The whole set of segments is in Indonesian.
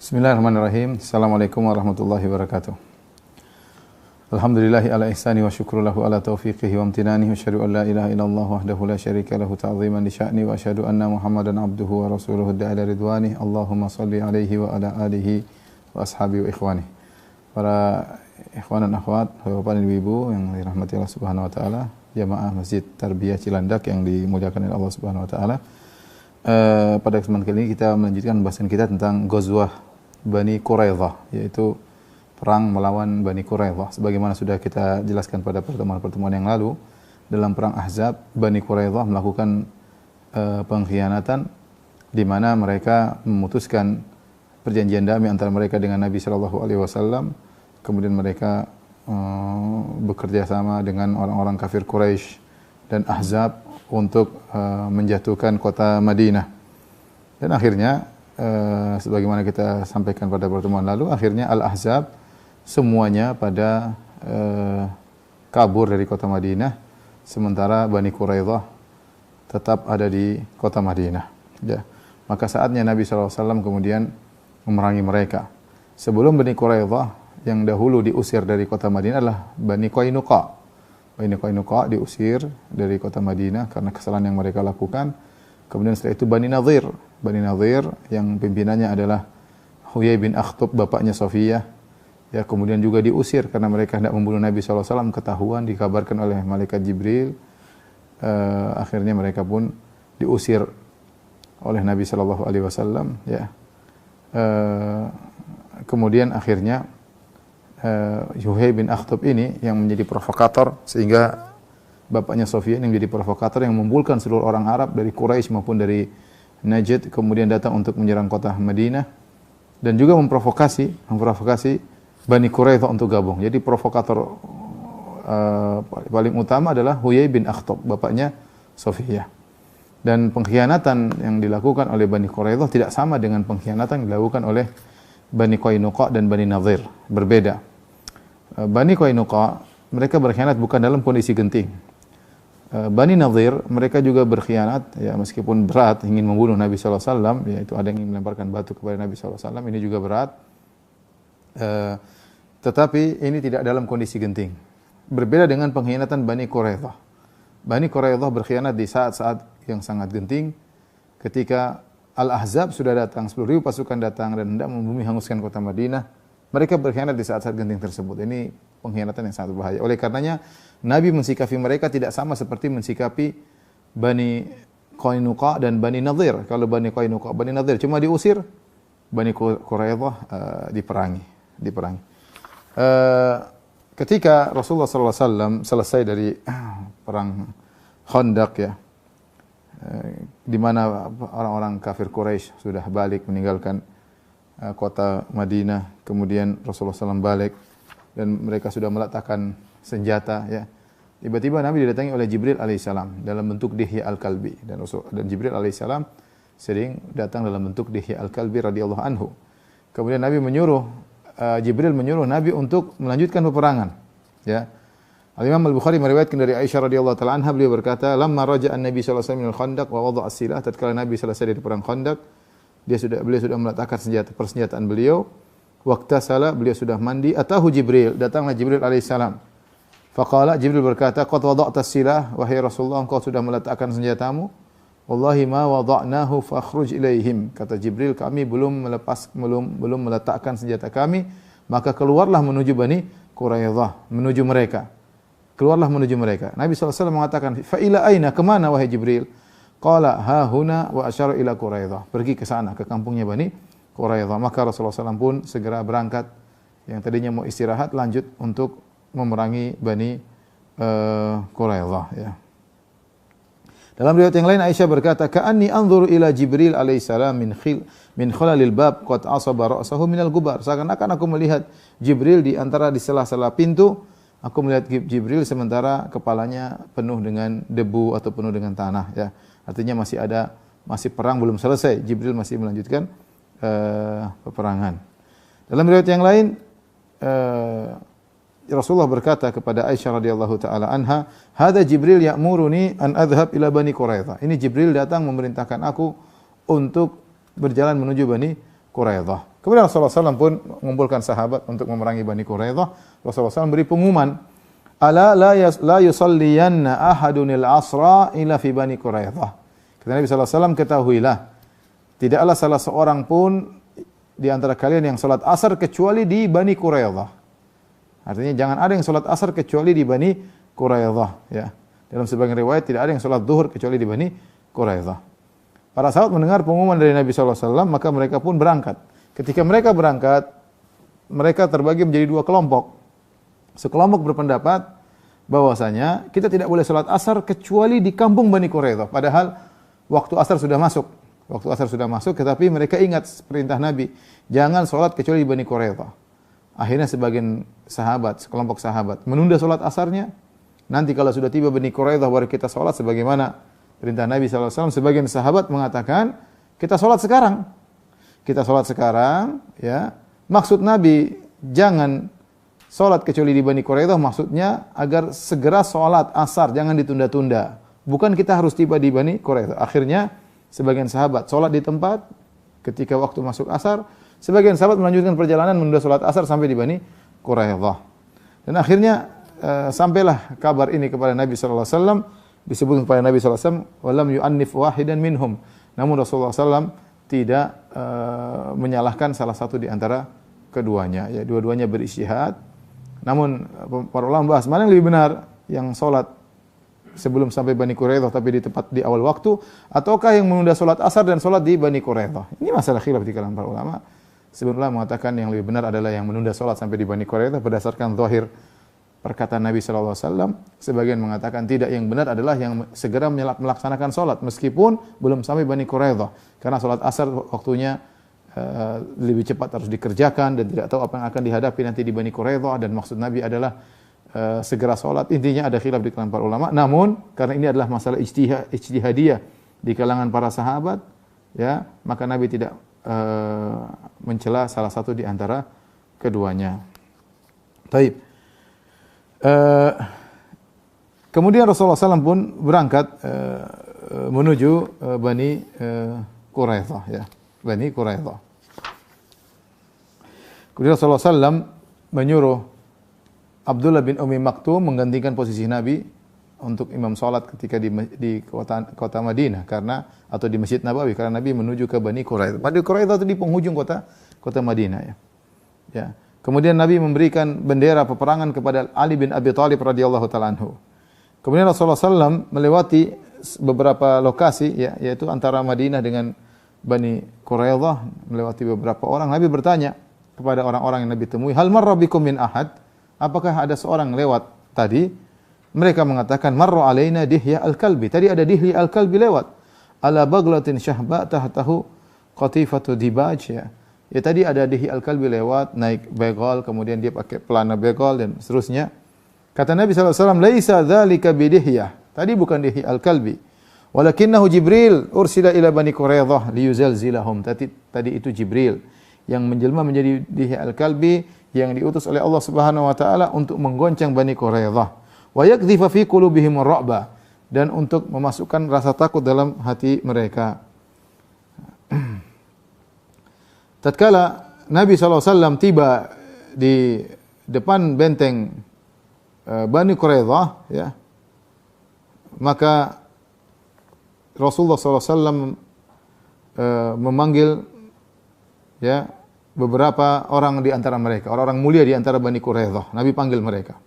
Bismillahirrahmanirrahim. Assalamualaikum warahmatullahi wabarakatuh. Alhamdulillahi ala ihsani wa syukru lahu ala taufiqihi wa amtinanihi wa asyhadu an la ilaha illallah wahdahu la syarika lahu ta'ziman li sya'ni wa asyhadu anna Muhammadan abduhu wa rasuluhu da'ila ridwani. Allahumma salli alaihi wa ala alihi wa ashabihi wa ikhwani. Para ikhwan dan akhwat, bapak dan ibu yang dirahmati Allah Subhanahu wa taala, jamaah Masjid Tarbiyah Cilandak yang dimuliakan oleh Allah Subhanahu wa taala. Pada kesempatan kali ini kita melanjutkan pembahasan kita tentang Ghazwah Bani Quraidah, yaitu perang melawan Bani Quraidah. Sebagaimana sudah kita jelaskan pada pertemuan-pertemuan yang lalu, dalam perang Ahzab, Bani Quraidah melakukan pengkhianatan di mana mereka memutuskan perjanjian damai antara mereka dengan Nabi Shallallahu alaihi wasallam. Kemudian mereka bekerja sama dengan orang-orang kafir Quraisy dan Ahzab untuk menjatuhkan kota Madinah. Dan akhirnya sebagaimana kita sampaikan pada pertemuan lalu, akhirnya Al-Ahzab semuanya pada kabur dari kota Madinah, sementara Bani Quraidah tetap ada di kota Madinah. Ya. Maka saatnya Nabi SAW kemudian memerangi mereka. Sebelum Bani Quraidah, yang dahulu diusir dari kota Madinah adalah Bani Qainuqa. Bani Qainuqa diusir dari kota Madinah karena kesalahan yang mereka lakukan. Kemudian setelah itu Bani Nadhir. Bani Nadhir yang pimpinannya adalah Huyai bin Akhtab, bapaknya Safiyah. Ya, kemudian juga diusir karena mereka hendak membunuh Nabi SAW. Ketahuan, dikabarkan oleh malaikat Jibril. Akhirnya mereka pun diusir oleh Nabi SAW. Ya. Kemudian akhirnya Huyai bin Akhtab ini yang menjadi provokator, sehingga bapaknya Sufyan yang menjadi provokator yang mengumpulkan seluruh orang Arab dari Quraisy maupun dari Najd, kemudian datang untuk menyerang kota Madinah dan juga memprovokasi Bani Quraidah untuk gabung. Jadi provokator paling utama adalah Huyai bin Akhtab, bapaknya Sufyan. Dan pengkhianatan yang dilakukan oleh Bani Quraidah tidak sama dengan pengkhianatan yang dilakukan oleh Bani Qainuqa dan Bani Nadhir, berbeda. Bani Qainuqa mereka berkhianat bukan dalam kondisi genting. Bani Nadhir mereka juga berkhianat, ya, meskipun berat, ingin membunuh Nabi SAW, yaitu ada yang ingin melemparkan batu kepada Nabi SAW, ini juga berat. Tetapi ini tidak dalam kondisi genting. Berbeda dengan pengkhianatan Bani Quraidah. Bani Quraidah berkhianat di saat-saat yang sangat genting, ketika Al-Ahzab sudah datang, 10.000 pasukan datang dan hendak membumi hanguskan kota Madinah. Mereka berkhianat di saat-saat genting tersebut. Ini pengkhianatan yang sangat berbahaya. Oleh karenanya Nabi mensikapi mereka tidak sama seperti mensikapi Bani Qainuqa dan Bani Nadhir. Kalau Bani Qainuqa, Bani Nadhir cuma diusir, Bani Quraidah diperangi. Ketika Rasulullah SAW selesai dari perang Khandaq, ya, di mana orang-orang kafir Quraisy sudah balik meninggalkan kota Madinah, kemudian Rasulullah SAW balik dan mereka sudah meletakkan senjata, ya. Tiba-tiba Nabi didatangi oleh Jibril alaihissalam dalam bentuk Dihya al-Kalbi, dan Jibril alaihissalam sering datang dalam bentuk Dihya al-Kalbi radhiyallahu anhu. Kemudian Nabi Jibril menyuruh Nabi untuk melanjutkan peperangan, ya. Al-Imam Al-Bukhari meriwayatkan dari Aisyah radhiyallahu taala anha, beliau berkata, "Lamma raja'a an-Nabi sallallahu alaihi wasallam min al-Khandaq wa wada'a as-silah." Tatkala Nabi selesai dari perang Khandaq, beliau sudah meletakkan persenjataan beliau. Waqtasala, beliau sudah mandi. Atahu Jibril, datanglah Jibril alaihissalam. Faqala, Jibril berkata, "Qad wada'ta as-silah, wahai Rasulullah, engkau sudah meletakkan senjatamu." "Wallahi ma wada'nahu fakhruj ilaihim." Kata Jibril, kami belum meletakkan senjata kami, maka keluarlah menuju Bani Quraidah, menuju mereka. Keluarlah menuju mereka. Nabi SAW mengatakan, "Fa ila aina?" Kemana wahai Jibril? Qala ha huna wa asyara ila Quraidah. Pergi ke sana, ke kampungnya Bani Quraidah. Maka Rasulullah SAW pun segera berangkat. Yang tadinya mau istirahat, lanjut untuk memerangi Bani Quraidah, ya. Dalam riwayat yang lain Aisyah berkata, "Ka'anni anzuru ila Jibril alaihissalam min khilalil bab qad asaba ra'sahu minal gubar." Seakan-akan aku melihat Jibril di sela-sela pintu. Aku melihat Jibril sementara kepalanya penuh dengan debu atau penuh dengan tanah, ya. Artinya masih perang belum selesai. Jibril masih melanjutkan peperangan. Dalam riwayat yang lain Rasulullah berkata kepada Aisyah radhiyallahu taala anha, "Hadza Jibril ya'muruni an adhhab ila Bani Quraidah." Ini Jibril datang memerintahkan aku untuk berjalan menuju Bani Quraidah. Kemudian Rasulullah SAW pun mengumpulkan sahabat untuk memerangi Bani Quraidah. Rasulullah SAW beri pengumuman, ala la yusalliyanna ahadunil asra ila fi Bani Quraidah. Kata Nabi SAW, ketahuilah, tidaklah salah seorang pun di antara kalian yang salat asar kecuali di Bani Quraidah. Artinya jangan ada yang salat asar kecuali di Bani Quraidah, ya. Dalam sebagian riwayat tidak ada yang salat zuhur kecuali di Bani Quraidah. Para sahabat mendengar pengumuman dari Nabi SAW, maka mereka pun berangkat. Ketika mereka berangkat, mereka terbagi menjadi dua kelompok. Sekelompok berpendapat bahwasanya kita tidak boleh salat asar kecuali di kampung Bani Quraidah. Padahal waktu asar sudah masuk. Waktu asar sudah masuk, tetapi mereka ingat perintah Nabi, jangan salat kecuali di Bani Quraidah. Akhirnya sebagian sahabat, sekelompok sahabat menunda salat asarnya. Nanti kalau sudah tiba Bani Quraidah baru kita salat sebagaimana perintah Nabi SAW. Sebagian sahabat mengatakan, kita salat sekarang. Kita salat sekarang, ya. Maksud Nabi, jangan salat kecuali di Bani Quraidah, maksudnya agar segera salat asar, jangan ditunda-tunda. Bukan kita harus tiba di Bani Quraidah. Akhirnya, sebagian sahabat salat di tempat ketika waktu masuk asar. Sebagian sahabat melanjutkan perjalanan menunda salat asar sampai di Bani Quraidah. Dan akhirnya, sampailah kabar ini kepada Nabi SAW. Disebut kepada Nabi SAW, walam yu'annif wahidan minhum. Namun Rasulullah SAW tidak menyalahkan salah satu di antara keduanya. Ya, dua-duanya berijtihad. Namun para ulama bahas mana yang lebih benar, yang salat sebelum sampai Bani Quraidah tapi di tempat di awal waktu, ataukah yang menunda salat asar dan salat di Bani Quraidah. Ini masalah khilaf di kalangan para ulama. Sebenarnya mengatakan yang lebih benar adalah yang menunda salat sampai di Bani Quraidah berdasarkan zahir perkataan Nabi SAW. Sebagian mengatakan tidak, yang benar adalah yang segera melaksanakan salat meskipun belum sampai Bani Quraidah, karena salat asar waktunya lebih cepat harus dikerjakan dan tidak tahu apa yang akan dihadapi nanti di Bani Quraidah, dan maksud Nabi adalah segera salat. Intinya ada khilaf di kalangan para ulama, namun karena ini adalah masalah ijtihadiyah di kalangan para sahabat, ya, maka Nabi tidak mencela salah satu di antara keduanya. Taib. Kemudian Rasulullah SAW pun berangkat menuju Bani Quraidah, ya, Bani Quraidah. Kemudian Rasulullah SAW menyuruh Abdullah bin Umi Maktum menggantikan posisi Nabi untuk imam salat ketika di kota Madinah, karena atau di Masjid Nabawi, karena Nabi menuju ke Bani Quraidah. Bani Quraidah itu di penghujung kota Madinah, ya. Ya. Kemudian Nabi memberikan bendera peperangan kepada Ali bin Abi Thalib radhiyallahu taala anhu. Kemudian Rasulullah SAW melewati beberapa lokasi, ya, yaitu antara Madinah dengan Bani Quraidah, melewati beberapa orang. Nabi bertanya kepada orang-orang yang Nabi temui, hal marra bikum min ahad? Apakah ada seorang lewat tadi? Mereka mengatakan, marra alaina Dihya al-Kalbi. Tadi ada Dihya al-Kalbi lewat. Ala baglatin syahba tahtahu qatifatu dibaj, ya. Ya, tadi ada Dihya al-Kalbi lewat, naik begal, kemudian dia pakai pelana begal dan seterusnya. Kata Nabi SAW, laisa dzalika bidihya. Tadi bukan Dihya al-Kalbi. Walakinnahu Jibril ursila ila Bani Quraidah liyuzalzilahum. Tadi itu Jibril yang menjelma menjadi Dihya al-Kalbi yang diutus oleh Allah Subhanahu wa taala untuk menggoncang Bani Quraidah. Wa yakdhifa fi qulubihim ar-ra'ba, dan untuk memasukkan rasa takut dalam hati mereka. Tatkala Nabi SAW tiba di depan benteng Bani Quraidah, ya, maka Rasulullah SAW memanggil, ya, beberapa orang di antara mereka, orang-orang mulia di antara Bani Quraidah. Nabi panggil mereka.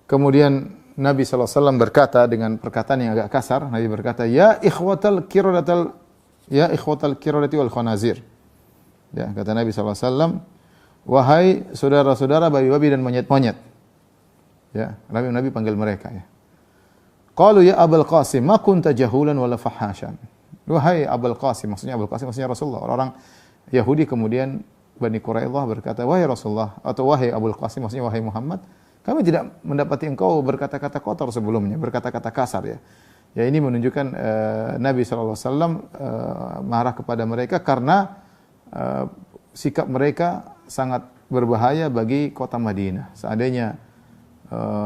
Kemudian Nabi SAW berkata dengan perkataan yang agak kasar. Nabi berkata, ya ikhwatal kiradati wal khanazir. Ya, kata Nabi SAW, wahai saudara-saudara babi-babi dan monyet-monyet. Ya, Nabi panggil mereka, ya. Qalu ya Abul Qasim, ma kunta jahulan wala fahashan. Wahai Abul Qasim, maksudnya Rasulullah. Orang Yahudi kemudian Bani Quraidah berkata, wahai Rasulullah, atau wahai Abul Qasim, maksudnya wahai Muhammad, kami tidak mendapati engkau berkata-kata kotor sebelumnya, berkata-kata kasar, ya. Ya, ini menunjukkan Nabi SAW marah kepada mereka karena sikap mereka sangat berbahaya bagi kota Madinah. Seandainya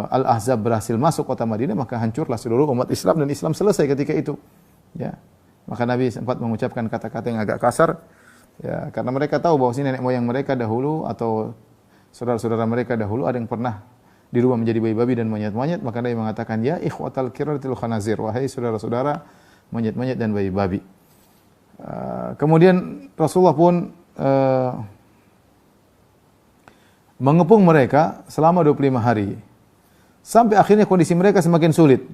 Al-Ahzab berhasil masuk kota Madinah, maka hancurlah seluruh umat Islam dan Islam selesai ketika itu. Ya. Maka Nabi sempat mengucapkan kata-kata yang agak kasar, ya, karena mereka tahu bahwa nenek moyang mereka dahulu atau saudara-saudara mereka dahulu ada yang pernah dirubah menjadi babi-babi dan monyet-monyet, maka Nabi mengatakan, ya ikhwatal qiradatil khanazir, wahai saudara-saudara monyet-monyet dan babi-babi. Kemudian Rasulullah pun mengepung mereka selama 25 hari. Sampai akhirnya kondisi mereka semakin sulit.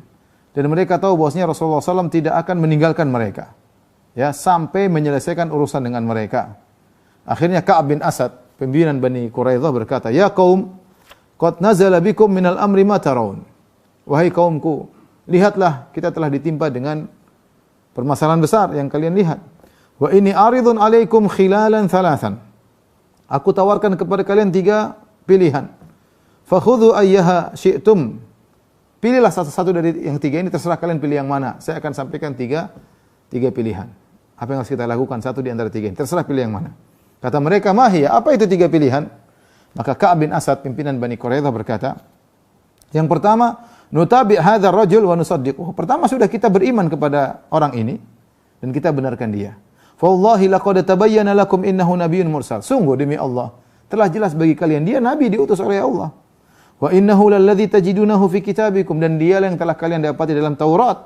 Dan mereka tahu bahwasanya Rasulullah SAW tidak akan meninggalkan mereka. Ya, sampai menyelesaikan urusan dengan mereka. Akhirnya Ka'ab bin Asad, pimpinan Bani Quraidah berkata, ya kaum, qad nazala bikum minal amri ma tarawun. Wahai kaumku, lihatlah kita telah ditimpa dengan permasalahan besar yang kalian lihat. Wa inni aridun alaikum khilalan thalathan. Aku tawarkan kepada kalian 3 pilihan. Fakhudhu ayyaha syi'tum. Pilihlah satu dari yang 3 ini, terserah kalian pilih yang mana. Saya akan sampaikan 3 pilihan. Apa yang harus kita lakukan? Satu di antara 3 ini. Terserah pilih yang mana. Kata mereka, mahiyah, apa itu 3 pilihan? Maka Ka'ab bin Asad, pimpinan Bani Quraidah berkata, yang pertama, nutabi hadzal rajul wa nusaddiquhu. Pertama sudah kita beriman kepada orang ini dan kita benarkan dia. Fa wallahi laqad tabayyana lakum innahu nabiyyun mursal. Sungguh demi Allah, telah jelas bagi kalian dia nabi diutus oleh Allah. Wa innahu lalladzi tajidunahu fi kitabikum, dan dialah yang telah kalian dapati dalam Taurat,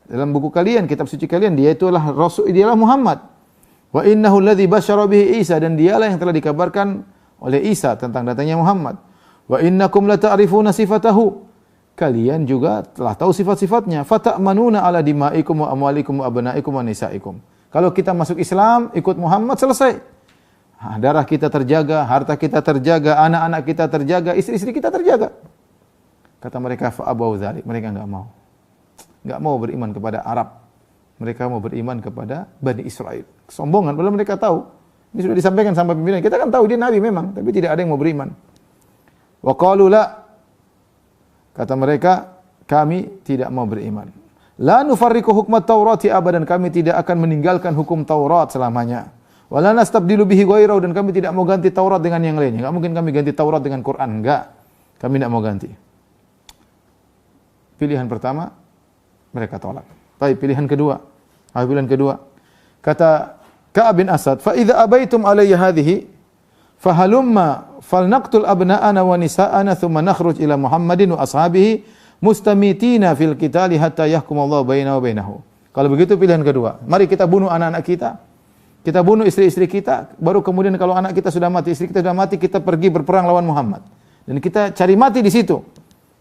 dalam buku kalian, kitab suci kalian, dia itulah Rasul, dialah Muhammad. Wa innahu alladzi basyara bihi Isa, dan dialah yang telah dikabarkan oleh Isa tentang datangnya Muhammad. Wa innakum la ta'rifuna sifatahu, kalian juga telah tahu sifat-sifatnya. Fata'manuna ala dimaikum wa amwalikum wa abnaikum wa nisaikum. Kalau kita masuk Islam, ikut Muhammad, selesai. Darah kita terjaga, harta kita terjaga, anak-anak kita terjaga, istri-istri kita terjaga. Kata mereka, fa'abau dzalik, mereka enggak mau. Enggak mau beriman kepada Arab. Mereka mau beriman kepada Bani Israel. Kesombongan, padahal mereka tahu. Ini sudah disampaikan sama pimpinan. Kita kan tahu dia nabi memang, tapi tidak ada yang mau beriman. Wa qalu la, kata mereka, kami tidak mau beriman. La nufarriqu hukmat Taurati abadan, kami tidak akan meninggalkan hukum Taurat selamanya. Wala nastabdilu bihi ghairahu, dan kami tidak mau ganti Taurat dengan yang lainnya. Enggak mungkin kami ganti Taurat dengan Quran, enggak. Kami tidak mau ganti. Pilihan pertama mereka tolak. Baik, pilihan kedua. Pilihan kedua. Kata Ka'ab bin Asad, fa idza abaitum alayya hadhihi fahalumma falnaqtul abna'ana wa nisa'ana thumma nakhruj ila Muhammadin wa ashabihi mustamitina fil qitali hatta yahkumallahu bainana wa bainahu. Kalau begitu pilihan kedua, mari kita bunuh anak-anak kita. Kita bunuh istri-istri kita, baru kemudian kalau anak kita sudah mati, istri kita sudah mati, kita pergi berperang lawan Muhammad. Dan kita cari mati di situ,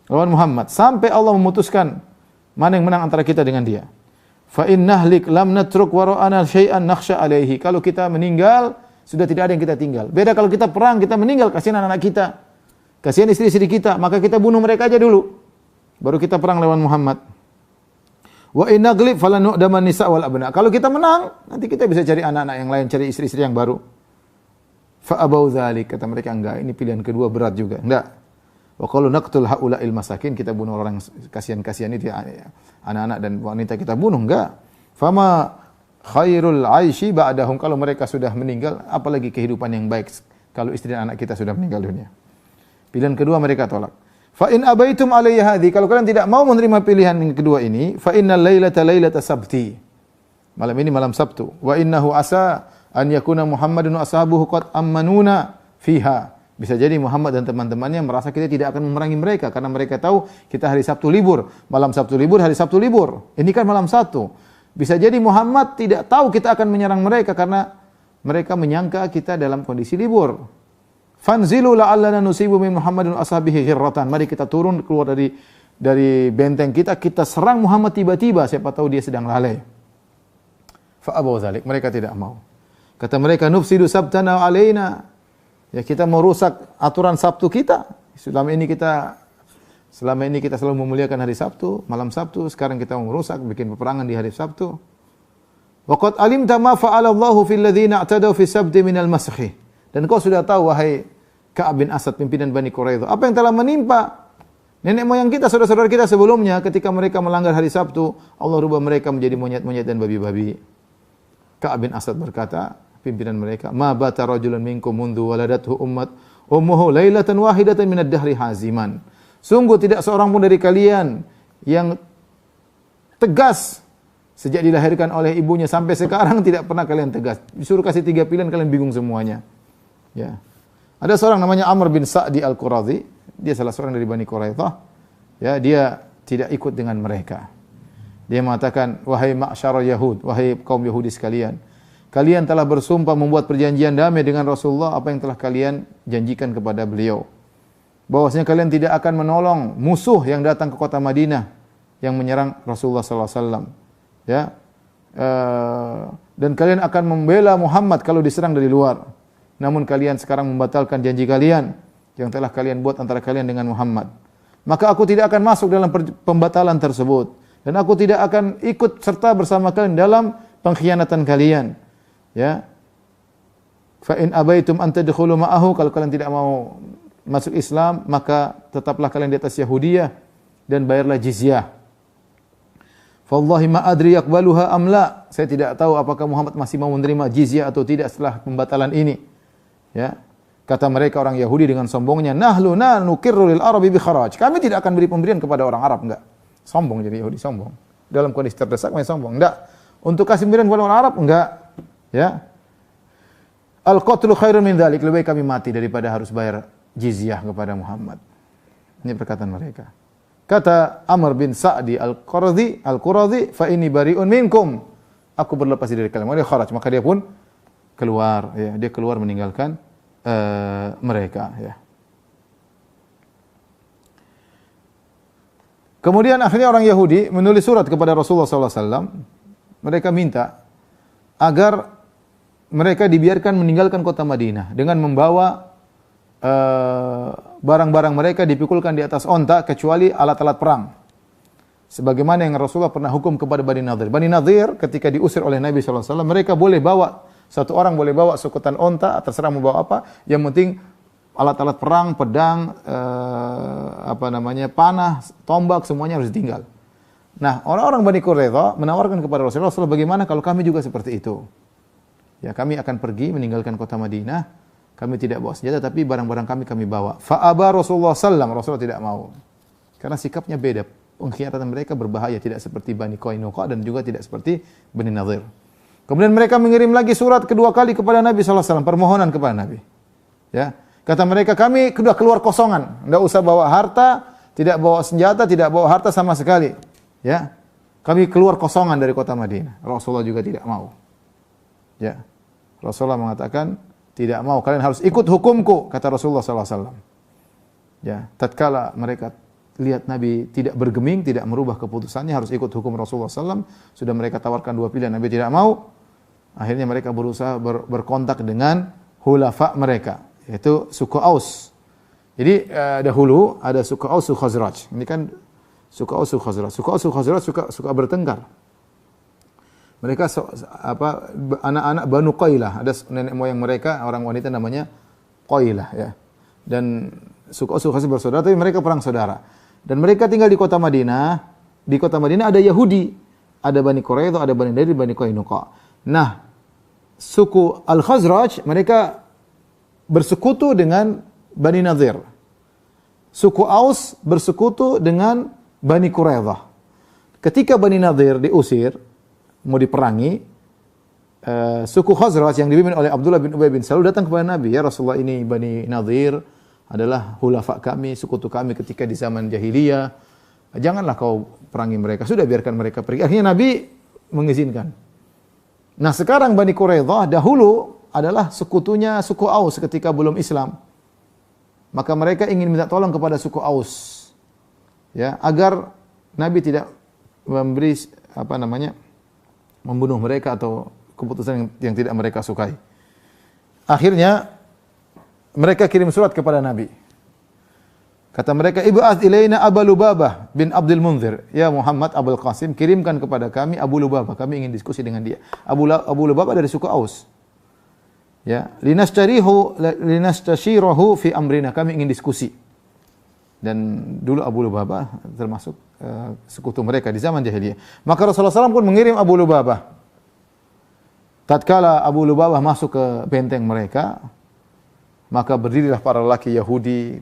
lawan Muhammad, sampai Allah memutuskan mana yang menang antara kita dengan dia. Fa in nahlik lam natruk wara'ana syai'an nakhsha alaihi. Kalau kita meninggal, sudah tidak ada yang kita tinggal. Beda kalau kita perang, kita meninggal, kasihan anak-anak kita, kasihan istri-istri kita, maka kita bunuh mereka aja dulu, baru kita perang lawan Muhammad. Wa inna ghlib falan nu'daman nisa wal abna. Kalau kita menang, nanti kita bisa cari anak-anak yang lain, cari istri-istri yang baru. Fa abau dzalik, kata mereka, enggak, ini pilihan kedua berat juga. Enggak. Wa qalu naqtul haula'il masakin, kita bunuh orang kasihan-kasihan itu, anak-anak dan wanita kita bunuh, enggak. Fama khairul aishi ba'dahum, kalau mereka sudah meninggal, apalagi kehidupan yang baik kalau istri dan anak kita sudah meninggal dunia. Pilihan kedua mereka tolak. Fa in abaitum alayya hadhi, kalau kalian tidak mau menerima pilihan yang kedua ini, fa innal lailata lailata sabti, malam ini malam Sabtu. Wa innahu asa an yakuna Muhammadun wa ashabuhu qad ammanuna fiha. Bisa jadi Muhammad dan teman-temannya merasa kita tidak akan memerangi mereka karena mereka tahu kita hari Sabtu libur, malam Sabtu libur, hari Sabtu libur. Ini kan malam Sabtu. Bisa jadi Muhammad tidak tahu kita akan menyerang mereka karena mereka menyangka kita dalam kondisi libur. Fanzilu la'allana nusibu min Muhammadin ashabihi ghirratan. Mari kita turun keluar dari benteng kita, kita serang Muhammad tiba-tiba, siapa tahu dia sedang lalai. Fa abaw dzalik, mereka tidak mau. Kata mereka, nufsidu sabtana alaina. Ya, kita mau rusak aturan Sabtu kita. Selama ini kita selalu memuliakan hari Sabtu, malam Sabtu, sekarang kita mau merusak, bikin peperangan di hari Sabtu. Wa qad alimta ma fa'ala Allahu fil ladzina i'tadaw fi sabti minal masakhi. Dan kau sudah tahu, wahai Ka'ab bin Asad, pimpinan Bani Quraidah, apa yang telah menimpa nenek moyang kita, saudara-saudara kita sebelumnya ketika mereka melanggar hari Sabtu, Allah rubah mereka menjadi monyet-monyet dan babi-babi. Ka'ab bin Asad berkata, pimpinan mereka, ma bata rajulun minkum mundu waladathu ummuhu lailatan wahidatan minad dahri haziman. Sungguh tidak seorang pun dari kalian yang tegas Sejak dilahirkan oleh ibunya sampai sekarang tidak pernah kalian tegas. Disuruh kasih 3 pilihan kalian bingung semuanya. Ya. Ada seorang namanya Amr bin Sa'di Al-Quradhi, dia salah seorang dari Bani Quraidah. Ya, dia tidak ikut dengan mereka. Dia mengatakan, wahai ma'syar Yahud, wahai kaum Yahudi sekalian, kalian telah bersumpah membuat perjanjian damai dengan Rasulullah apa yang telah kalian janjikan kepada beliau. Bahwasanya kalian tidak akan menolong musuh yang datang ke kota Madinah yang menyerang Rasulullah sallallahu alaihi wasallam. Ya, dan kalian akan membela Muhammad kalau diserang dari luar. Namun kalian sekarang membatalkan janji kalian yang telah kalian buat antara kalian dengan Muhammad. Maka aku tidak akan masuk dalam pembatalan tersebut dan aku tidak akan ikut serta bersama kalian dalam pengkhianatan kalian. Ya, fa in abaitum an tadkhulu ma'ahu, kalau kalian tidak mau masuk Islam maka tetaplah kalian di atas Yahudiyah dan bayarlah jizyah. Wallahi ma adri yaqbaluha am la. Saya tidak tahu apakah Muhammad masih mau menerima jizyah atau tidak setelah pembatalan ini. Ya. Kata mereka orang Yahudi dengan sombongnya, nahlu nukirru lil arabi bi kharaj. Kami tidak akan beri pemberian kepada orang Arab, enggak. Sombong jadi Yahudi, sombong. Dalam kondisi terdesak masih sombong, enggak. Untuk kasih pemberian kepada orang Arab, enggak. Ya. Al-qatlu khairun min dzalik, lebih baik kami mati daripada harus bayar jizyah kepada Muhammad. Ini perkataan mereka. Kata Amr bin Sa'di Al-Quradhi, fa inni bari'un minkum. Aku berlepas diri dari kalian. Dia kharaj, maka dia pun keluar, ya, dia keluar meninggalkan mereka, ya. Kemudian akhirnya orang Yahudi menulis surat kepada Rasulullah sallallahu alaihi wasallam. Mereka minta agar mereka dibiarkan meninggalkan kota Madinah dengan membawa barang-barang mereka dipikulkan di atas onta kecuali alat-alat perang. Sebagaimana yang Rasulullah pernah hukum kepada Bani Nadir. Bani Nadir ketika diusir oleh Nabi sallallahu alaihi wasallam, mereka boleh bawa, satu orang boleh bawa sukutan onta, terserah mau bawa apa, yang penting alat-alat perang, pedang, panah, tombak, semuanya harus ditinggal. Nah, orang-orang Bani Quraidah menawarkan kepada Rasulullah, bagaimana kalau kami juga seperti itu? Ya, kami akan pergi meninggalkan kota Madinah. Kami tidak bawa senjata, tapi barang-barang kami bawa. Fa'aba Rasulullah sallam, Rasulullah tidak mau. Karena sikapnya beda. Pengkhianatan mereka berbahaya, tidak seperti Bani Qainuqa dan juga tidak seperti Bani Nadir. Kemudian mereka mengirim lagi surat kedua kali kepada Nabi sallallahu alaihi wasallam, permohonan kepada Nabi. Ya, kata mereka, kami sudah keluar kosongan, tidak usah bawa harta, tidak bawa senjata, tidak bawa harta sama sekali. Ya, kami keluar kosongan dari kota Madinah. Rasulullah juga tidak mau. Ya, Rasulullah mengatakan, tidak mau, kalian harus ikut hukumku, kata Rasulullah sallallahu alaihi wasallam. Ya, tatkala mereka lihat Nabi tidak bergeming, tidak merubah keputusannya, harus ikut hukum Rasulullah sallallahu alaihi wasallam, sudah mereka tawarkan 2 pilihan, Nabi tidak mau. Akhirnya mereka berusaha berkontak dengan hulafa mereka, yaitu suku Aus. Jadi dahulu ada suku Aus, suku Khazraj. Ini kan suku Aus, suku Khazraj. Suku Aus, suku Khazraj suka bertengkar. Mereka anak-anak Banu Qailah, ada nenek moyang mereka, orang wanita namanya Qailah, ya. Dan suku Aus, suku Khazraj bersaudara, tapi mereka perang saudara. Dan mereka tinggal di kota Madinah. Di kota Madinah ada Yahudi, ada Bani Quraidah, ada Bani Nadir, Bani Qainuqa. Nah, suku Al-Khazraj mereka bersekutu dengan Bani Nadir. Suku Aus bersekutu dengan Bani Quraidah. Ketika Bani Nadir diusir, mau diperangi, suku Khazraj yang dipimpin oleh Abdullah bin Ubay bin Salul datang kepada Nabi, ya Rasulullah, ini Bani Nadir adalah hulafa kami, sekutu kami ketika di zaman jahiliyah. Janganlah kau perangi mereka, sudah biarkan mereka pergi. Akhirnya Nabi mengizinkan. Nah, sekarang Bani Quraidah dahulu adalah sekutunya suku Aus ketika belum Islam. Maka mereka ingin minta tolong kepada suku Aus, ya, agar Nabi tidak memberi membunuh mereka atau keputusan yang tidak mereka sukai. Akhirnya mereka kirim surat kepada Nabi. Kata mereka, "Ib'ats ilaina Abu Lubabah bin Abdul Munzir." Ya Muhammad, Abul Qasim, kirimkan kepada kami Abu Lubabah. Kami ingin diskusi dengan dia. Abu Lubabah dari suku Aus. Ya, linastashirahu fi amrina. Kami ingin diskusi. Dan dulu Abu Lubabah termasuk sekutu mereka di zaman jahiliyah. Maka Rasulullah SAW pun mengirim Abu Lubabah. Tatkala Abu Lubabah masuk ke benteng mereka, maka berdirilah para lelaki Yahudi,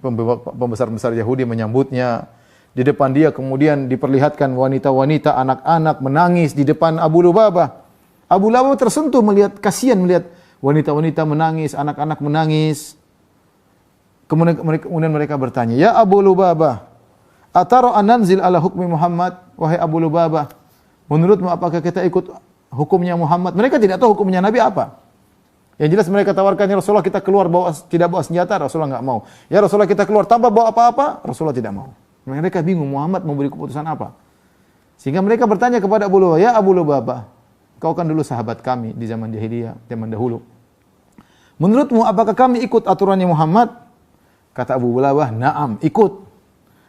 pembesar-pembesar Yahudi menyambutnya. di depan dia, kemudian diperlihatkan wanita-wanita, anak-anak menangis di depan Abu Lubabah. Abu Lubabah tersentuh melihat, kasihan melihat wanita-wanita menangis, anak-anak menangis. Kemudian mereka bertanya, "Ya Abu Lubabah, atara ananzil ala hukmi Muhammad?" Wahai Abu Lubabah, menurutmu apakah kita ikut hukumnya Muhammad? Mereka tidak tahu hukumnya Nabi apa. Yang jelas mereka tawarkan, "Ya Rasulullah, kita keluar tidak bawa senjata." Rasulullah enggak mau. "Ya Rasulullah, kita keluar tanpa bawa apa-apa." Rasulullah tidak mau. Mereka bingung Muhammad mau beri keputusan apa. Sehingga mereka bertanya kepada Abu Lubabah, "Ya Abu Lubabah, kau kan dulu sahabat kami di zaman jahiliyah, zaman dahulu. Menurutmu apakah kami ikut aturannya Muhammad?" Kata Abu Lubabah, "Na'am, ikut."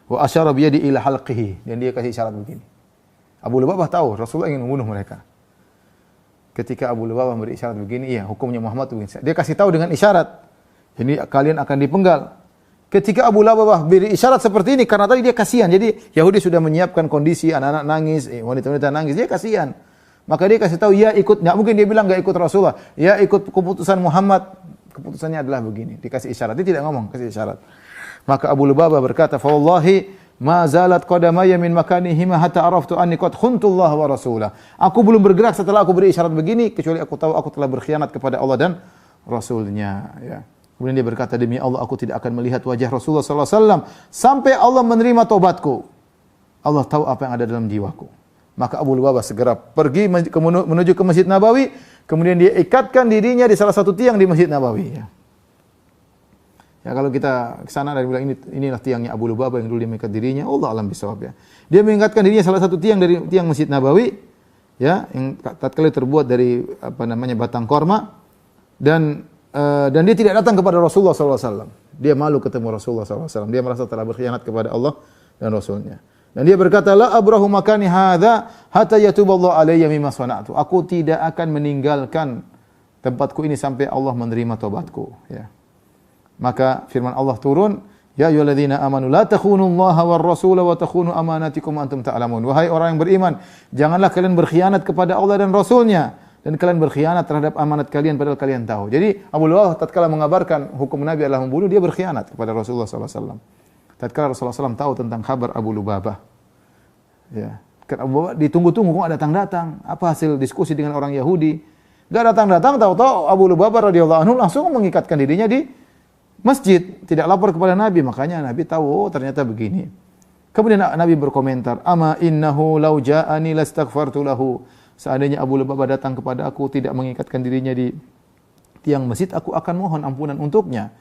Wa asyara bi yadi ila halqihi, dan dia kasih isyarat begini. Abu Lubabah tahu Rasulullah ingin membunuh mereka. Ketika Abu Lubabah beri isyarat begini, iya, hukumnya Muhammad begini. Dia kasih tahu dengan isyarat. Ini kalian akan dipenggal. Ketika Abu Lubabah beri isyarat seperti ini, karena tadi dia kasihan. Jadi Yahudi sudah menyiapkan kondisi, anak-anak nangis, wanita-wanita nangis, dia kasihan. Maka dia kasih tahu, ya ikut. Nggak mungkin dia bilang nggak ikut Rasulullah. Ya ikut keputusan Muhammad. Keputusannya adalah begini. Dikasih isyarat. Dia tidak ngomong, kasih isyarat. Maka Abu Lubabah berkata, "Fa wallahi ma zalat qadamayya min makanihima hatta araftu anni qad khuntullah wa rasulah." Aku belum bergerak setelah aku beri isyarat begini, kecuali aku tahu aku telah berkhianat kepada Allah dan Rasulnya. Ya. Kemudian dia berkata, "Demi Allah, aku tidak akan melihat wajah Rasulullah sallallahu alaihi wasallam sampai Allah menerima taubatku. Allah tahu apa yang ada dalam jiwaku." Maka Abu Lubabah segera pergi menuju ke Masjid Nabawi, kemudian dia ikatkan dirinya di salah satu tiang di Masjid Nabawi. Ya. Ya, kalau kita ke sana dan bilang inilah tiangnya Abu Lubabah yang dulu dia mengikat dirinya, Allah alam bisawab ya. Dia mengikatkan dirinya salah satu tiang dari tiang Masjid Nabawi, ya, yang tatkala terbuat dari batang korma, dan dia tidak datang kepada Rasulullah SAW. Dia malu ketemu Rasulullah SAW. Dia merasa telah berkhianat kepada Allah dan Rasulnya. Dan dia berkata, "La abrahu makani hadza hatta yatuballahu alayya mimma sana'tu." Aku tidak akan meninggalkan tempatku ini sampai Allah menerima taubatku. Ya. Maka firman Allah turun, "Ya ayyuhalladzina amanu la takhunullaha war rasula wa takhunu amanatikum antum ta'lamun." Wahai orang yang beriman, janganlah kalian berkhianat kepada Allah dan Rasulnya, dan kalian berkhianat terhadap amanat kalian padahal kalian tahu. Jadi Abu Lubabah tatkala mengabarkan hukum Nabi adalah membunuh, dia berkhianat kepada Rasulullah sallallahu alaihi wasallam. Tatkala Rasulullah SAW tahu tentang kabar Abu Lubabah, ya, kan Abu Lubabah ditunggu-tunggu kok datang-datang. Apa hasil diskusi dengan orang Yahudi? Enggak datang-datang, tahu-tahu Abu Lubabah radhiyallahu anhu langsung mengikatkan dirinya di masjid, tidak lapor kepada Nabi. Makanya Nabi tahu, oh ternyata begini. Kemudian Nabi berkomentar, "Ama innahu law ja'ani lastaghfartu lahu." Seandainya Abu Lubabah datang kepada aku tidak mengikatkan dirinya di tiang masjid, aku akan mohon ampunan untuknya.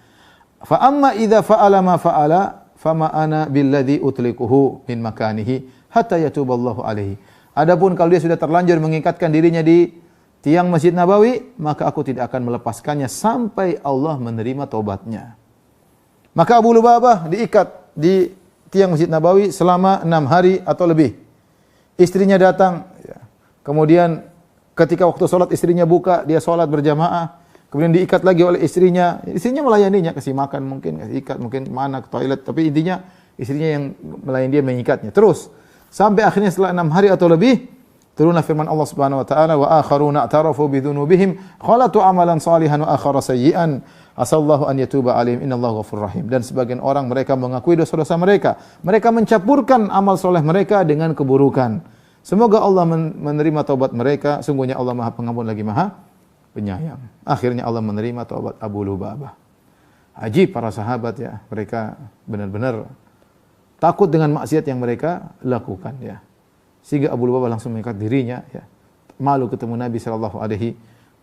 Fa amma idza fa'ala ma fa'ala fama ana billadzi utlikuhu min makanihi hatta yatuballahu alaihi. Adapun kalau dia sudah terlanjur mengikatkan dirinya di tiang Masjid Nabawi, maka aku tidak akan melepaskannya sampai Allah menerima taubatnya. Maka Abu Lubabah diikat di tiang Masjid Nabawi selama 6 hari atau lebih. Istrinya datang, ya. Kemudian ketika waktu sholat istrinya buka, dia sholat berjamaah. Kemudian diikat lagi oleh istrinya. Istrinya melayaninya, kasih makan mungkin, kasih ikat mungkin mana ke toilet. Tapi intinya istrinya yang melayani dia mengikatnya. Terus sampai akhirnya setelah 6 hari atau lebih, turunlah firman Allah Subhanahu wa taala, "Wa akharuna i'tarafu bi dzunubihim khalatu amalan salihan wa akhara sayyi'an asallahu an yatuba 'alaihim innallaha ghafurur rahim." Dan sebagian orang mereka mengakui dosa-dosa mereka. Mereka mencampurkan amal soleh mereka dengan keburukan. Semoga Allah menerima taubat mereka. Sungguhnya Allah Maha Pengampun lagi Maha Penyayang. Akhirnya Allah menerima taubat Abu Lubabah. Ajib para sahabat ya, mereka benar-benar takut dengan maksiat yang mereka lakukan ya. Sehingga Abu Lubabah langsung mengikat dirinya, ya, malu ketemu Nabi sallallahu alaihi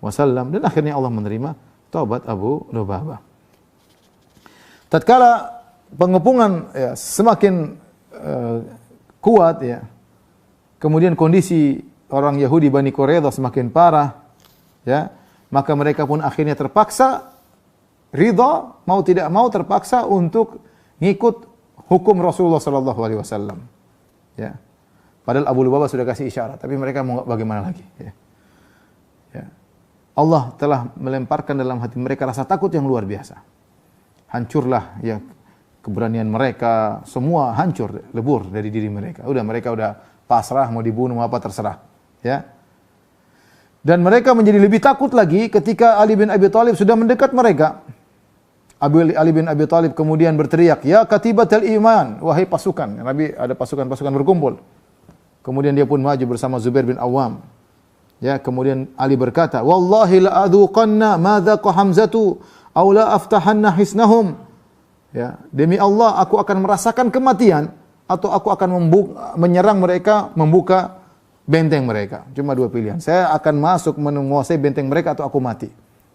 wasallam, dan akhirnya Allah menerima taubat Abu Lubabah. Tatkala pengepungan ya, semakin kuat ya, kemudian kondisi orang Yahudi Bani Quraidah semakin parah, ya, maka mereka pun akhirnya terpaksa ridha, mau tidak mau terpaksa untuk ngikut hukum Rasulullah sallallahu alaihi wasallam. Ya. Padahal Abu Lubabah sudah kasih isyarat, tapi mereka mau bagaimana lagi? Ya. Ya. Allah telah melemparkan dalam hati mereka rasa takut yang luar biasa. Hancurlah ya keberanian mereka, semua hancur, lebur dari diri mereka. Mereka udah pasrah, mau dibunuh mau apa terserah. Ya. Dan mereka menjadi lebih takut lagi ketika Ali bin Abi Thalib sudah mendekat mereka. Ali bin Abi Thalib kemudian berteriak, "Ya katibatal iman," wahai pasukan. Nabi ada pasukan-pasukan berkumpul. Kemudian dia pun maju bersama Zubair bin Awam. Ya, kemudian Ali berkata, "Wallahi la adzuqanna ma dzaqa Hamzatu aw la aftahanna hisnahum." Ya, demi Allah aku akan merasakan kematian atau aku akan menyerang mereka, membuka benteng mereka. Cuma dua pilihan. Saya akan masuk menguasai benteng mereka atau aku mati.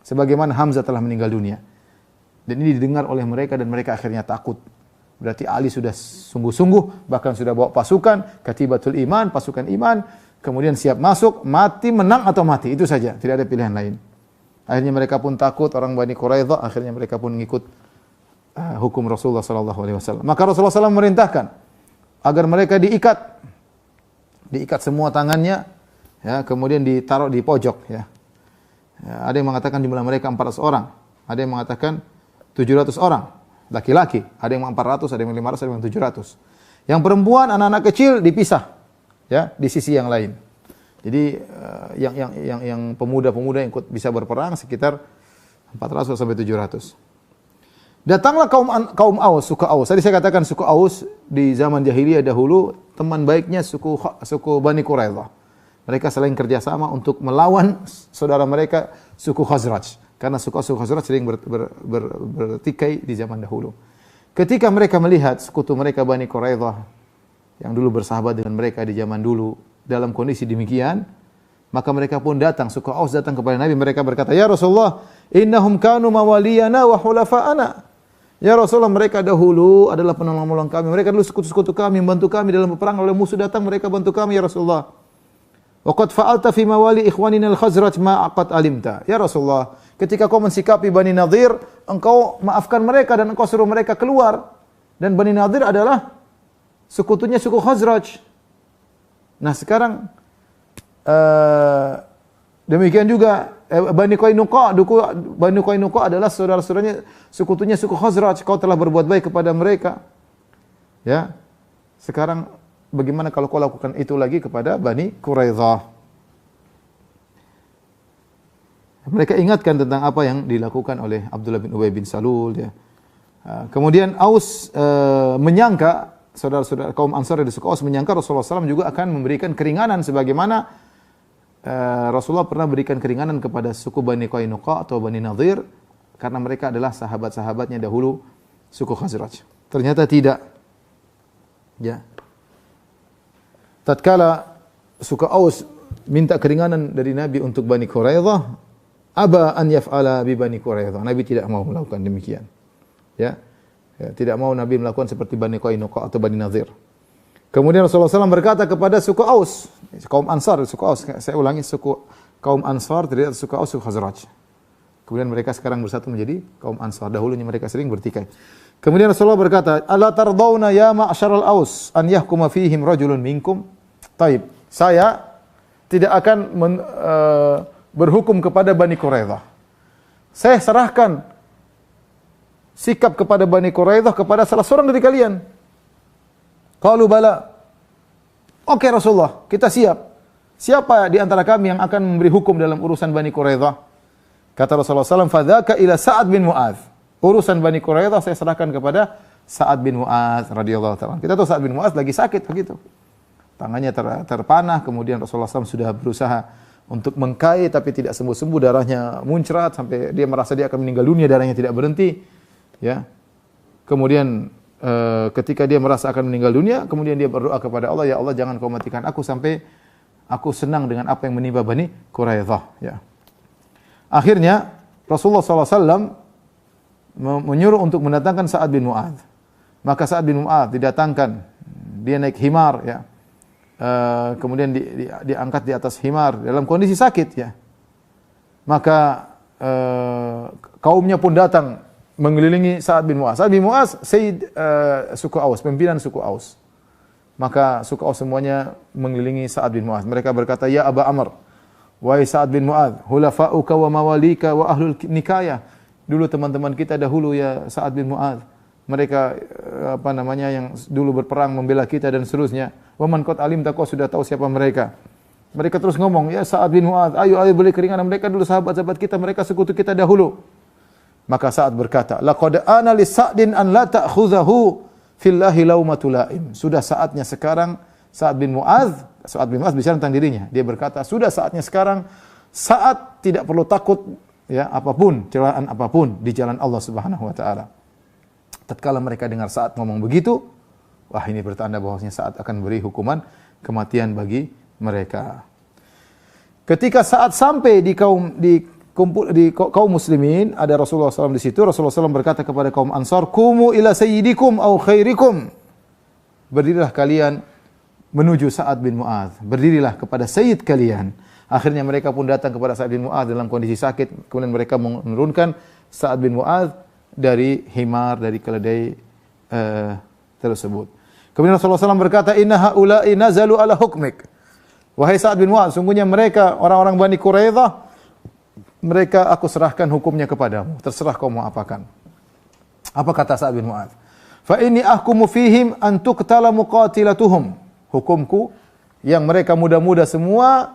Sebagaimana Hamzah telah meninggal dunia. Dan ini didengar oleh mereka dan mereka akhirnya takut. Berarti Ali sudah sungguh-sungguh, bahkan sudah bawa pasukan, katibatul iman, pasukan iman, kemudian siap masuk, mati, menang atau mati. Itu saja, tidak ada pilihan lain. Akhirnya mereka pun takut, orang Bani Quraidah, akhirnya mereka pun mengikut hukum Rasulullah SAW. Maka Rasulullah SAW memerintahkan agar mereka diikat semua tangannya, ya, kemudian ditaruh di pojok. Ya. Ya, ada yang mengatakan jumlah mereka 400 orang, ada yang mengatakan 700 orang, laki-laki, ada yang 400, ada yang 500, ada yang 700. Yang perempuan, anak-anak kecil dipisah, ya, di sisi yang lain. Jadi yang pemuda-pemuda yang ikut bisa berperang sekitar 400 sampai 700. Datanglah kaum Aus, suku Aus. Tadi saya katakan suku Aus di zaman jahiliyah dahulu teman baiknya suku Bani Quraidah. Mereka saling kerjasama untuk melawan saudara mereka suku Khazraj. Karena suku Khazraj sering bertikai di zaman dahulu. Ketika mereka melihat sekutu mereka Bani Quraidah yang dulu bersahabat dengan mereka di zaman dulu dalam kondisi demikian, maka mereka pun datang, suku Aus datang kepada Nabi, mereka berkata, "Ya Rasulullah, innahum kanu mawaliyana wa hulafa'ana." Ya Rasulullah, mereka dahulu adalah penolong-penolong kami, mereka dulu sekutu-sekutu kami, membantu kami dalam peperangan, oleh musuh datang mereka bantu kami ya Rasulullah. Wa qad fa'alta fi mawali ikhwanina al-Khazraj ma aqad alimta. Ya Rasulullah, ketika kau mensikapi Bani Nadir, engkau maafkan mereka dan engkau suruh mereka keluar. Dan Bani Nadir adalah sekutunya suku Khazraj. Nah sekarang demikian juga Bani Qainuqa adalah saudara-saudaranya, sekutunya suku Khazraj. Kau telah berbuat baik kepada mereka. Ya. Sekarang bagaimana kalau kau lakukan itu lagi kepada Bani Quraidah? Mereka ingatkan tentang apa yang dilakukan oleh Abdullah bin Ubay bin Salul. Ya. Kemudian Aus menyangka, saudara-saudara kaum Ansar dari suku Aus menyangka Rasulullah SAW juga akan memberikan keringanan sebagaimana Rasulullah pernah berikan keringanan kepada suku Bani Qainuqa atau Bani Nadir karena mereka adalah sahabat-sahabatnya dahulu suku Khazraj. Ternyata tidak. Ya. Tatkala suku Aus minta keringanan dari Nabi untuk Bani Quraidah, aba an yaf'ala bi Bani Quraidah. Nabi tidak mau melakukan demikian. Ya. Ya, tidak mau Nabi melakukan seperti Bani Qainuqa atau Bani Nadir. Kemudian Rasulullah SAW berkata kepada suku Aus, kaum Ansar, suku Aus, saya ulangi, suku kaum Ansar, tidak suku Aus, suku Khazraj. Kemudian mereka sekarang bersatu menjadi kaum Ansar. Dahulunya mereka sering bertikai. Kemudian Rasulullah berkata, "Ala tardawna ya ma'syaral Aus an yahkuma fihim rajulun minkum?" Taib, saya tidak akan berhukum kepada Bani Quraidah. Saya serahkan sikap kepada Bani Quraidah kepada salah seorang dari kalian. Qalu bala. Oke Rasulullah, kita siap. Siapa di antara kami yang akan memberi hukum dalam urusan Bani Quraidah? Kata Rasulullah SAW, "Fadzaka ila Sa'ad bin Mu'adz." Urusan Bani Quraidah saya serahkan kepada Sa'ad bin Mu'adz radhiyallahu ta'ala. Kita tahu Sa'ad bin Mu'adz lagi sakit begitu. Tangannya terpanah, kemudian Rasulullah SAW sudah berusaha untuk mengkait tapi tidak sembuh-sembuh, darahnya muncrat sampai dia merasa dia akan meninggal dunia, darahnya tidak berhenti. Ya. Kemudian ketika dia merasa akan meninggal dunia, kemudian dia berdoa kepada Allah, "Ya Allah, jangan kau matikan aku sampai aku senang dengan apa yang menimpa Bani Quraidah." Ya. Akhirnya Rasulullah SAW menyuruh untuk mendatangkan Sa'ad bin Mu'adz. Maka Sa'ad bin Mu'adz didatangkan, dia naik himar, ya. Kemudian diangkat di atas himar dalam kondisi sakit, ya. Maka kaumnya pun datang mengelilingi Sa'ad bin Mu'adz. Sa'ad bin Mu'adz Sayyid suku Aus, pimpinan suku Aus. Maka suku Aus semuanya mengelilingi Sa'ad bin Mu'adz. Mereka berkata, "Ya Aba Amr, wahai Sa'ad bin Mu'adz, hulafa'uka wa mawalika wa ahlul nikayah." Dulu teman-teman kita dahulu ya Sa'ad bin Mu'adz. Mereka yang dulu berperang membela kita dan seterusnya. Wa man qad alimta, kau sudah tahu siapa mereka. Mereka terus ngomong, "Ya Sa'ad bin Mu'adz, ayo beri keringanan, mereka dulu sahabat-sahabat kita, mereka sekutu kita dahulu." Maka Sa'ad berkata, laqad ana li Sa'din an la ta'khudhahu fillahi laumatul laim. Sudah saatnya sekarang Sa'ad bin Mu'adz bicara tentang dirinya. Dia berkata, sudah saatnya sekarang Sa'ad tidak perlu takut ya apapun, celaan apapun di jalan Allah Subhanahu wa taala. Tatkala mereka dengar Sa'ad ngomong begitu, wah ini bertanda bahwasanya Sa'ad akan beri hukuman kematian bagi mereka. Ketika Sa'ad sampai di kaum muslimin, ada Rasulullah SAW di situ. Rasulullah SAW berkata kepada kaum Ansar, "Kumu ila sayyidikum au khairikum." Berdirilah kalian menuju Sa'ad bin Mu'adz. Berdirilah kepada sayyid kalian. Akhirnya mereka pun datang kepada Sa'ad bin Mu'adz dalam kondisi sakit. Kemudian mereka menurunkan Sa'ad bin Mu'adz dari himar, dari keledai tersebut. Kemudian Rasulullah SAW berkata, "Inna haula'i nazalu ala hukmik." Wahai Sa'ad bin Mu'adz, sungguhnya mereka orang-orang Bani Quraidah, mereka aku serahkan hukumnya kepadamu. Terserah kau mau apakan. Apa kata Sa'ad bin Mu'adz? Fa inni ahkumu fihim an tuqtala muqatilatuhum. Hukumku yang mereka muda-muda semua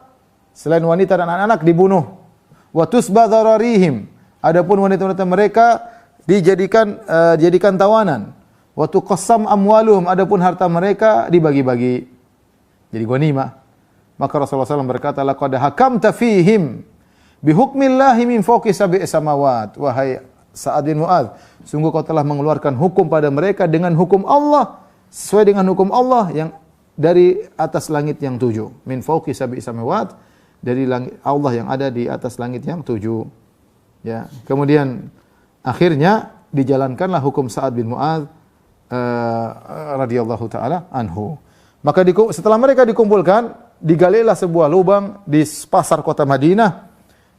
selain wanita dan anak-anak dibunuh. Wa tusba dhararihim. Adapun wanita-wanita mereka dijadikan tawanan. Wa tuqassam amwaluhum. Adapun harta mereka dibagi-bagi. Jadi ghanimah. Maka Rasulullah SAW berkata, laqad hakamta fihim bihukmillahi min fawqi sab'i samawat. Wahai Sa'ad bin Mu'adz, sungguh kau telah mengeluarkan hukum pada mereka dengan hukum Allah, sesuai dengan hukum Allah yang dari atas langit yang 7. Min fawqi sab'i samawat, dari langit Allah yang ada di atas langit yang 7. Ya, kemudian akhirnya dijalankanlah hukum Sa'ad bin Mu'adz radhiyallahu taala anhu. Maka setelah mereka dikumpulkan, digalilah sebuah lubang di pasar kota Madinah.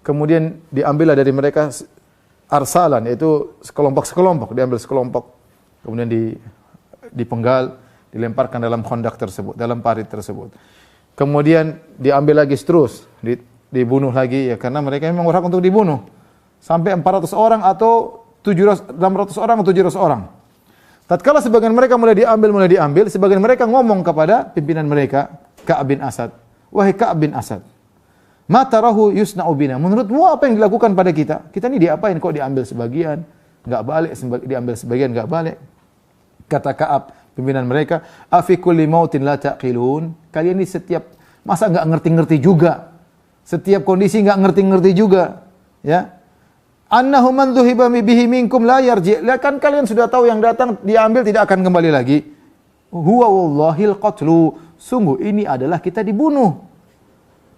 Kemudian diambillah dari mereka arsalan, yaitu sekelompok-sekelompok, diambil sekelompok, kemudian dipenggal, dilemparkan dalam khandak tersebut, dalam parit tersebut. Kemudian diambil lagi terus, dibunuh lagi ya, karena mereka memang berhak untuk dibunuh. Sampai 400 orang atau 600 orang atau 700 orang. Tatkala sebagian mereka mulai diambil, sebagian mereka ngomong kepada pimpinan mereka, Ka'ab bin Asad, "Wahai Ka'ab bin Asad, ma tarahu yusna'u bina?" Menurutmu apa yang dilakukan pada kita? Kita ini diapain kok diambil sebagian, enggak balik, diambil sebagian enggak balik. Kata Ka'ab, pimpinan mereka, "Afi kulli mautin la taqilun?" Kalian ini setiap masa enggak ngerti-ngerti juga. Setiap kondisi enggak ngerti-ngerti juga, ya. Annahu man dhuhiba bihi minkum la yarji'. Kan kalian sudah tahu yang datang diambil tidak akan kembali lagi. Huwa wallahil qatlu. Sungguh ini adalah kita dibunuh.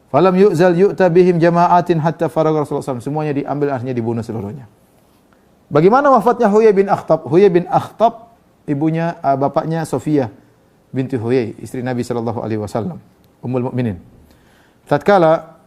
Falam yu'zal yu'ta bihim jama'atin hatta faragha Rasulullah SAW. Semuanya diambil, akhirnya dibunuh seluruhnya. Bagaimana wafatnya Huyai bin Akhtab? Huyai bin Akhtab, ibunya, bapaknya Sofiyah binti Huyai, istri Nabi SAW, Ummul Mukminin. Tatkala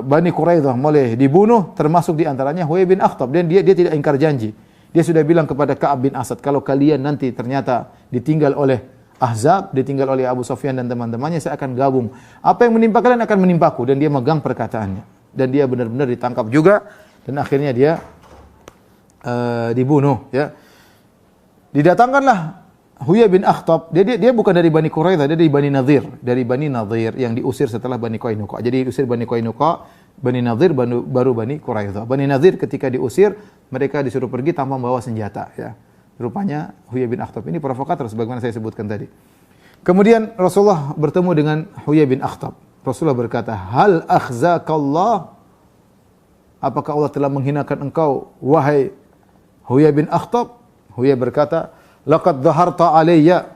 Bani Quraidah mulai dibunuh, termasuk di antaranya Huyai bin Akhtab, dan dia tidak ingkar janji. Dia sudah bilang kepada Ka'ab bin Asad, kalau kalian nanti ternyata ditinggal oleh Ahzab, ditinggal oleh Abu Sufyan dan teman-temannya, saya akan gabung. Apa yang menimpa kalian akan menimpaku. Dan dia megang perkataannya. Dan dia benar-benar ditangkap juga. Dan akhirnya dia dibunuh. Ya. Didatangkanlah Huyai bin Akhtab. Dia bukan dari Bani Quraidah, dia dari Bani Nadhir. Dari Bani Nadhir yang diusir setelah Bani Qainuqa. Jadi diusir Bani Qainuqa, Bani Nadhir, baru Bani Quraidah. Bani Nadhir ketika diusir, mereka disuruh pergi tanpa membawa senjata. Ya. Rupanya Huyai bin Akhtab ini provokator sebagaimana saya sebutkan tadi. Kemudian Rasulullah bertemu dengan Huyai bin Akhtab. Rasulullah berkata, "Hal akhzakallah?" Apakah Allah telah menghinakan engkau, wahai Huyai bin Akhtab? Huyai berkata, "Laqad dhaharta alayya."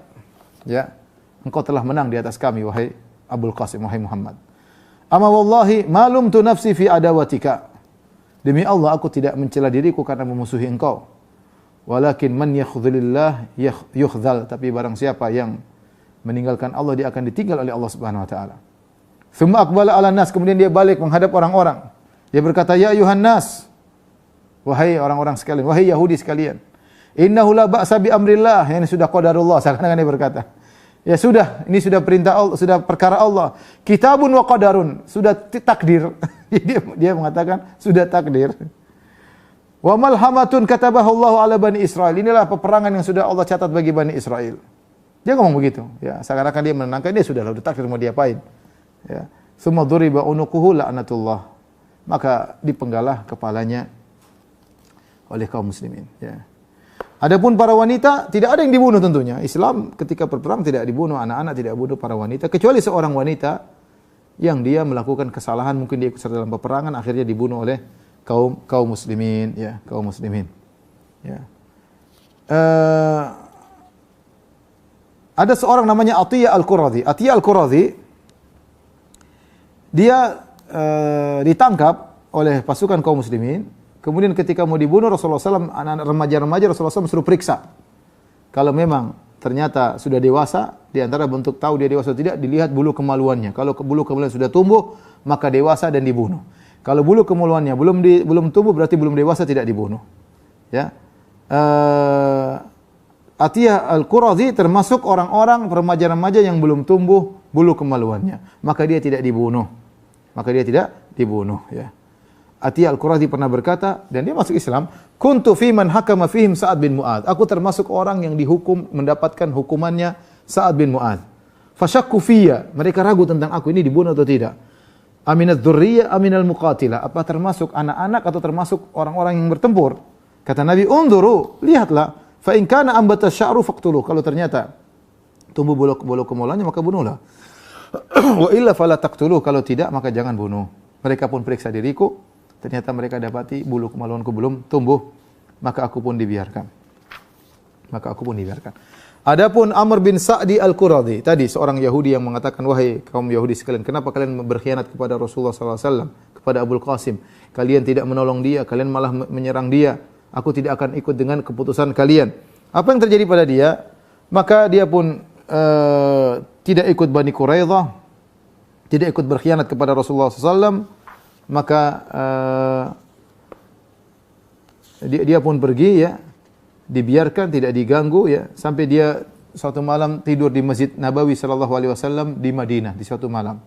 Ya, engkau telah menang di atas kami, wahai Abul Qasim, wahai Muhammad. "Ama wallahi malum tu nafsi fi adawatika." Demi Allah, aku tidak mencela diriku karena memusuhi engkau. Walakin man yakhdhulillah yukhdhal. Tapi barang siapa yang meninggalkan Allah, dia akan ditinggal oleh Allah Subhanahu wa taala. Tsumma aqbala 'ala nas, kemudian dia balik menghadap orang-orang. Dia berkata, "Ya ayuhan nas." Wahai orang-orang sekalian, wahai Yahudi sekalian. "Innahu la ba'sa bi amrillah." Ini sudah qadarullah, seakan-akan dia berkata. Ya sudah, ini sudah perintah Allah, sudah perkara Allah. Kitabun wa qadarun, sudah takdir. Dia mengatakan sudah takdir. Wa malhamatun katabahu Allah ala Bani Israel. Inilah peperangan yang sudah Allah catat bagi Bani Israel. Dia ngomong begitu. Ya, seakan-akan dia menenangkan, dia sudah takdir, mau diapain. Ya. Tsumma duriba unuquhu la'natullah. Maka dipenggalah kepalanya oleh kaum muslimin, ya. Adapun para wanita tidak ada yang dibunuh tentunya. Islam ketika berperang tidak dibunuh anak-anak, tidak bunuh para wanita kecuali seorang wanita yang dia melakukan kesalahan, mungkin dia ikut serta dalam peperangan, akhirnya dibunuh oleh kaum muslimin, ya, kaum muslimin. Ya. Ada seorang namanya Atiyah Al-Quradhi. Atiyah Al-Quradhi dia ditangkap oleh pasukan kaum muslimin. Kemudian ketika mau dibunuh, Rasulullah SAW, anak-anak remaja-remaja, Rasulullah SAW suruh periksa. Kalau memang ternyata sudah dewasa, di antara bentuk tahu dia dewasa atau tidak, dilihat bulu kemaluannya. Kalau bulu kemaluan sudah tumbuh, maka dewasa dan dibunuh. Kalau bulu kemaluannya belum tumbuh, berarti belum dewasa, tidak dibunuh. Ya. Atiyah Al-Quradhi termasuk orang-orang remaja-remaja yang belum tumbuh bulu kemaluannya. Maka dia tidak dibunuh. Ya. Atiyah Al-Quradhi pernah berkata, dan dia masuk Islam, kuntu fi man hakama fihim Sa'ad bin Mu'adz. Aku termasuk orang yang dihukum, mendapatkan hukumannya Sa'ad bin Mu'adz. Fasyakku fiyya, mereka ragu tentang aku ini dibunuh atau tidak. Aminadz dzurriyyah aminal muqatilah, apa termasuk anak-anak atau termasuk orang-orang yang bertempur? Kata Nabi, unzuru, lihatlah, fa in kana ambata sya'ru faqtuluh. Kalau ternyata tumbuh bulu kemaluannya, maka bunuhlah. Wa illa fala taqtuluh, kalau tidak maka jangan bunuh. Mereka pun periksa diriku, ternyata mereka dapati bulu kemaluanku belum tumbuh, maka aku pun dibiarkan. Adapun Amr bin Sa'di Al-Quradhi, tadi seorang Yahudi yang mengatakan, wahai kaum Yahudi sekalian, kenapa kalian berkhianat kepada Rasulullah SAW, kepada Abul Qasim? Kalian tidak menolong dia, kalian malah menyerang dia. Aku tidak akan ikut dengan keputusan kalian. Apa yang terjadi pada dia? Maka dia pun tidak ikut Bani Quraidah, tidak ikut berkhianat kepada Rasulullah SAW. Maka dia pun pergi, ya, dibiarkan, tidak diganggu, ya, sampai dia suatu malam tidur di Masjid Nabawi sallallahu alaihi wasallam di Madinah di suatu malam.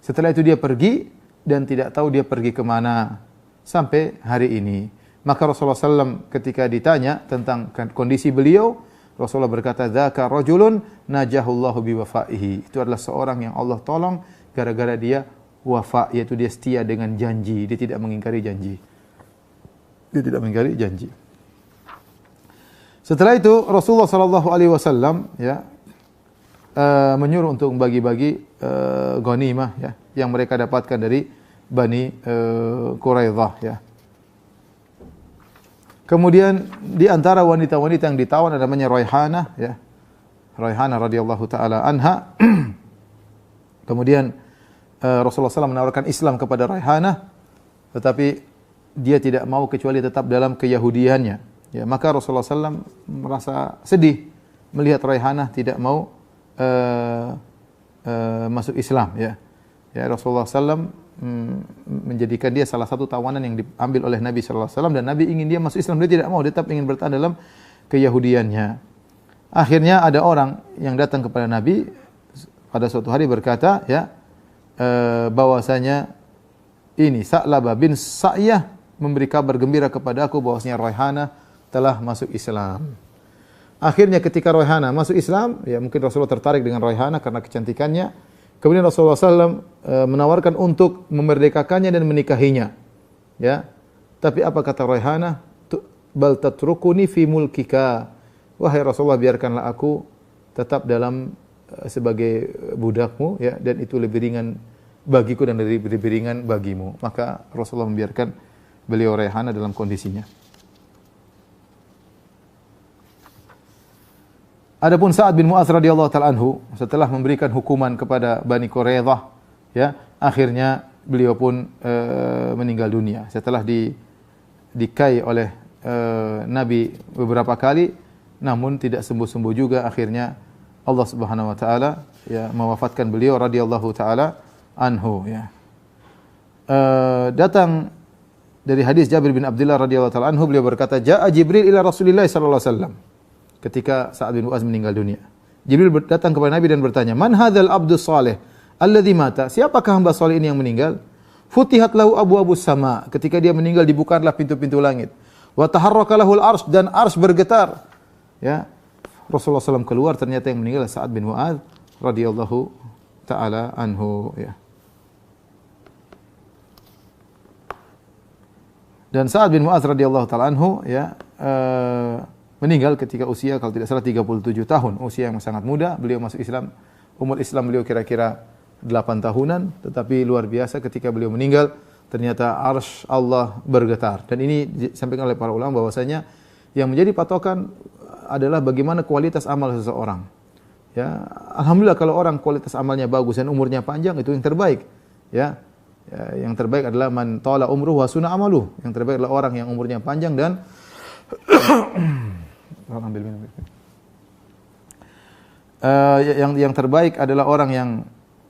Setelah itu dia pergi dan tidak tahu dia pergi ke mana sampai hari ini. Maka Rasulullah SAW ketika ditanya tentang kondisi beliau, Rasulullah berkata, "Dzaka rajulun najahullahu biwafaihi." Itu adalah seorang yang Allah tolong gara-gara dia wafa, yaitu dia setia dengan janji, dia tidak mengingkari janji. Setelah itu Rasulullah sallallahu alaihi wasallam, ya, menyuruh untuk bagi-bagi ghanimah, ya, yang mereka dapatkan dari Bani Quraidah, ya. Kemudian di antara wanita-wanita yang ditawan ada namanya Raihanah, ya. Raihanah radhiyallahu taala anha. Kemudian Rasulullah SAW menawarkan Islam kepada Raihanah, tetapi dia tidak mau kecuali tetap dalam keyahudiannya. Ya, maka Rasulullah SAW merasa sedih melihat Raihanah tidak mau masuk Islam. Ya, Rasulullah SAW menjadikan dia salah satu tawanan yang diambil oleh Nabi SAW, dan Nabi ingin dia masuk Islam, dia tidak mau, dia tetap ingin bertahan dalam keyahudiannya. Akhirnya ada orang yang datang kepada Nabi pada suatu hari berkata, ya, bahwasanya ini Sa'labah bin Sa'yah memberi kabar gembira kepada aku bahwasanya Raihanah telah masuk Islam. Akhirnya ketika Raihanah masuk Islam, ya, mungkin Rasulullah tertarik dengan Raihanah karena kecantikannya. Kemudian Rasulullah SAW menawarkan untuk memerdekakannya dan menikahinya. Ya, tapi apa kata Raihanah? Bal tatrukuni fi mulkika. Wahai Rasulullah, biarkanlah aku tetap dalam sebagai budakmu, ya, dan itu lebih ringan bagiku dan lebih ringan bagimu. Maka Rasulullah membiarkan beliau Raihanah dalam kondisinya. Adapun Sa'ad bin Mu'adz radhiyallahu ta'ala anhu, setelah memberikan hukuman kepada Bani Quraidah, ya, akhirnya beliau pun meninggal dunia setelah dikai oleh Nabi beberapa kali, namun tidak sembuh-sembuh juga. Akhirnya Allah Subhanahu wa taala, ya, mewafatkan beliau radhiyallahu taala anhu, ya. Datang dari hadis Jabir bin Abdullah radhiyallahu taala anhu, beliau berkata, "Ja'a Jibril ila Rasulillah sallallahu alaihi wasallam." Ketika Sa'ad bin Mu'adz meninggal dunia, Jibril datang kepada Nabi dan bertanya, "Man hadzal abdus salih alladzi mata?" Siapakah hamba saleh ini yang meninggal? Futihat lahu abwabus sama. Ketika dia meninggal dibukalah pintu-pintu langit. Wa taharraka lahul arsy, dan arsy bergetar. Ya. Rasulullah SAW keluar, ternyata yang meninggal Sa'ad bin Mu'adz radhiyallahu taala anhu, ya. Dan Sa'ad bin Mu'adz radhiyallahu taala anhu ya meninggal ketika usia kalau tidak salah 37 tahun, usia yang sangat muda. Beliau masuk Islam, umur Islam beliau kira-kira 8 tahunan, tetapi luar biasa ketika beliau meninggal ternyata arsy Allah bergetar. Dan ini disampaikan oleh para ulama bahwasanya yang menjadi patokan adalah bagaimana kualitas amal seseorang. Ya, alhamdulillah kalau orang kualitas amalnya bagus dan umurnya panjang itu yang terbaik. Ya. Ya, yang terbaik adalah man tala umruhu wa suna amaluh. Yang terbaik adalah orang yang umurnya panjang dan yang terbaik adalah orang yang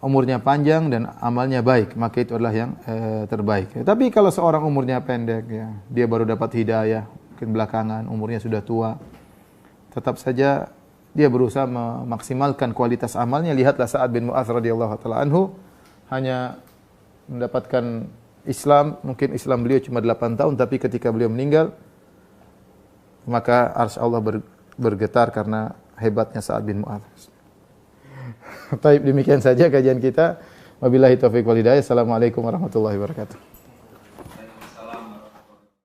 umurnya panjang dan amalnya baik, maka itu adalah yang terbaik. Tapi kalau seorang umurnya pendek, ya, dia baru dapat hidayah, mungkin belakangan umurnya sudah tua, tetap saja dia berusaha memaksimalkan kualitas amalnya. Lihatlah Sa'ad bin Mu'adz radhiyallahu taala anhu hanya mendapatkan Islam, mungkin Islam beliau cuma 8 tahun, tapi ketika beliau meninggal maka arsy Allah bergetar karena hebatnya Sa'ad bin Mu'adz. Baik, demikian saja kajian kita. Wabillahi taufiq wal hidayah. Assalamualaikum warahmatullahi wabarakatuh.